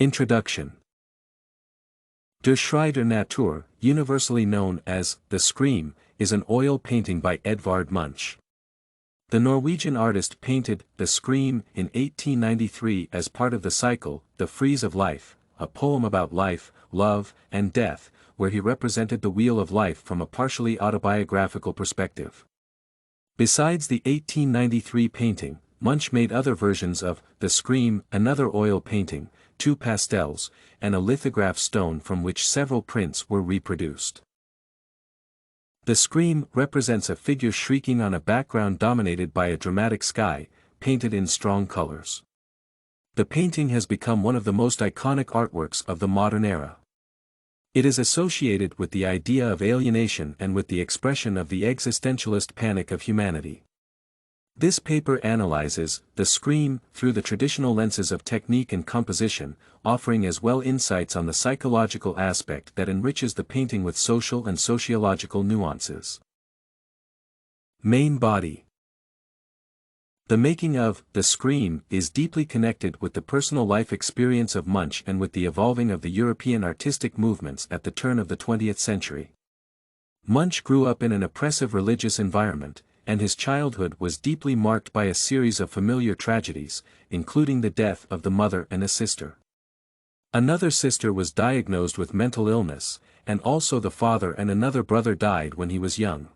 Introduction. Der Schrei der Natur, universally known as the Scream, is an oil painting by Edvard Munch. The Norwegian artist painted the Scream in 1893 as part of the cycle, The Frieze of Life, a poem about life, love, and death, where he represented the wheel of life from a partially autobiographical perspective. Besides the 1893 painting, Munch made other versions of the Scream, another oil painting, 2 pastels, and a lithograph stone from which several prints were reproduced. The Scream represents a figure shrieking on a background dominated by a dramatic sky, painted in strong colors. The painting has become one of the most iconic artworks of the modern era. It is associated with the idea of alienation and with the expression of the existentialist panic of humanity. This paper analyzes the Scream through the traditional lenses of technique and composition, offering as well insights on the psychological aspect that enriches the painting with social and sociological nuances. Main body. The making of the Scream is deeply connected with the personal life experience of Munch and with the evolving of the European artistic movements at the turn of the 20th century. Munch grew up in an oppressive religious environment, and his childhood was deeply marked by a series of familiar tragedies, including the death of the mother and a sister. Another sister was diagnosed with mental illness, and also the father and another brother died when he was young.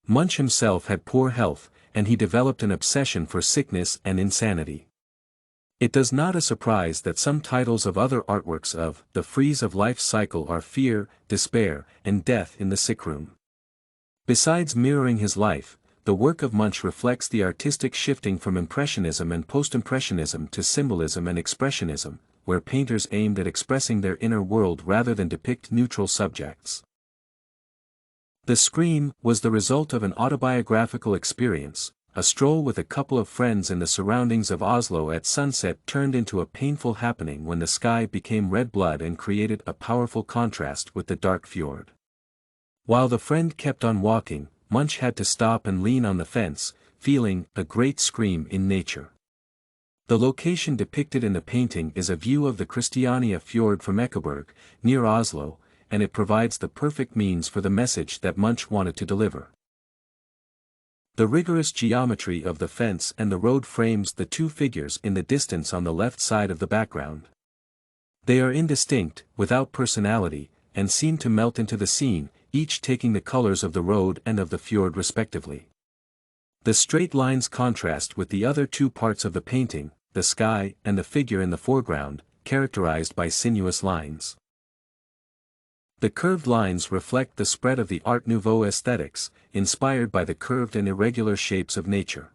Munch himself had poor health, and he developed an obsession for sickness and insanity. It does not a surprise that some titles of other artworks of the Frieze of Life cycle are Fear, Despair, and Death in the Sick Room. Besides mirroring his life, the work of Munch reflects the artistic shifting from Impressionism and Post-Impressionism to Symbolism and Expressionism, where painters aimed at expressing their inner world rather than depict neutral subjects. The Scream was the result of an autobiographical experience. A stroll with a couple of friends in the surroundings of Oslo at sunset turned into a painful happening when the sky became red blood and created a powerful contrast with the dark fjord. While the friend kept on walking, Munch had to stop and lean on the fence, feeling a great scream in nature. The location depicted in the painting is a view of the Christiania fjord from Ekeberg, near Oslo, and it provides the perfect means for the message that Munch wanted to deliver. The rigorous geometry of the fence and the road frames the two figures in the distance on the left side of the background. They are indistinct, without personality, and seem to melt into the scene, each taking the colors of the road and of the fjord respectively. The straight lines contrast with the other two parts of the painting, the sky and the figure in the foreground, characterized by sinuous lines. The curved lines reflect the spread of the Art Nouveau aesthetics, inspired by the curved and irregular shapes of nature.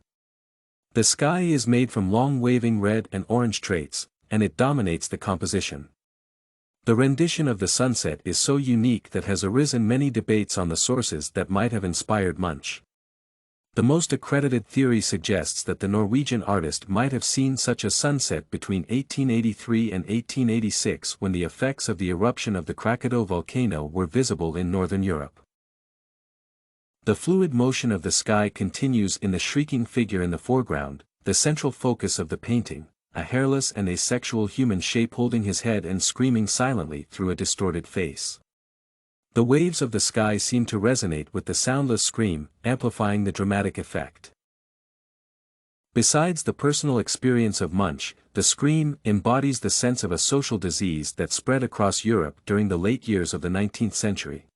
The sky is made from long waving red and orange traits, and it dominates the composition. The rendition of the sunset is so unique that has arisen many debates on the sources that might have inspired Munch. The most accredited theory suggests that the Norwegian artist might have seen such a sunset between 1883 and 1886 when the effects of the eruption of the Krakatoa volcano were visible in northern Europe. The fluid motion of the sky continues in the shrieking figure in the foreground, the central focus of the painting, a hairless and asexual human shape holding his head and screaming silently through a distorted face. The waves of the sky seem to resonate with the soundless scream, amplifying the dramatic effect. Besides the personal experience of Munch, the Scream embodies the sense of a social disease that spread across Europe during the late years of the 19th century.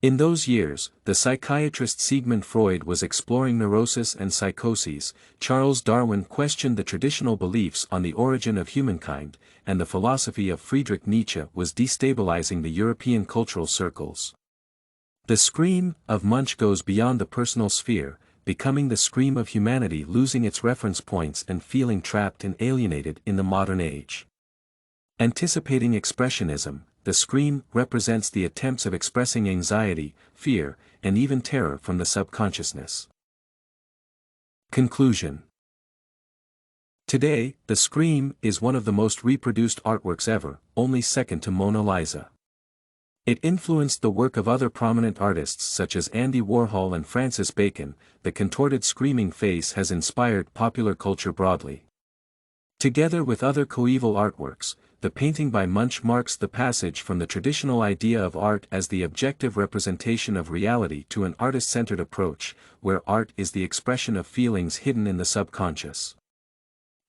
In those years, the psychiatrist Sigmund Freud was exploring neurosis and psychoses, Charles Darwin questioned the traditional beliefs on the origin of humankind, and the philosophy of Friedrich Nietzsche was destabilizing the European cultural circles. The Scream of Munch goes beyond the personal sphere, becoming the scream of humanity losing its reference points and feeling trapped and alienated in the modern age. Anticipating Expressionism, the Scream represents the attempts of expressing anxiety, fear, and even terror from the subconsciousness. Conclusion. Today, the Scream is one of the most reproduced artworks ever, only second to Mona Lisa. It influenced the work of other prominent artists such as Andy Warhol and Francis Bacon. The contorted screaming face has inspired popular culture broadly. Together with other coeval artworks, the painting by Munch marks the passage from the traditional idea of art as the objective representation of reality to an artist-centered approach, where art is the expression of feelings hidden in the subconscious.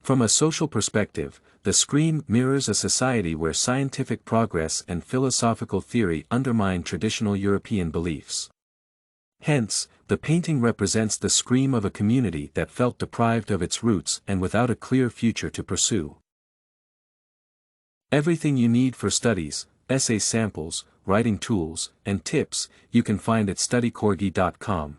From a social perspective, the Schrei mirrors a society where scientific progress and philosophical theory undermine traditional European beliefs. Hence, the painting represents the scream of a community that felt deprived of its roots and without a clear future to pursue. Everything you need for studies, essay samples, writing tools, and tips, you can find at studycorgi.com.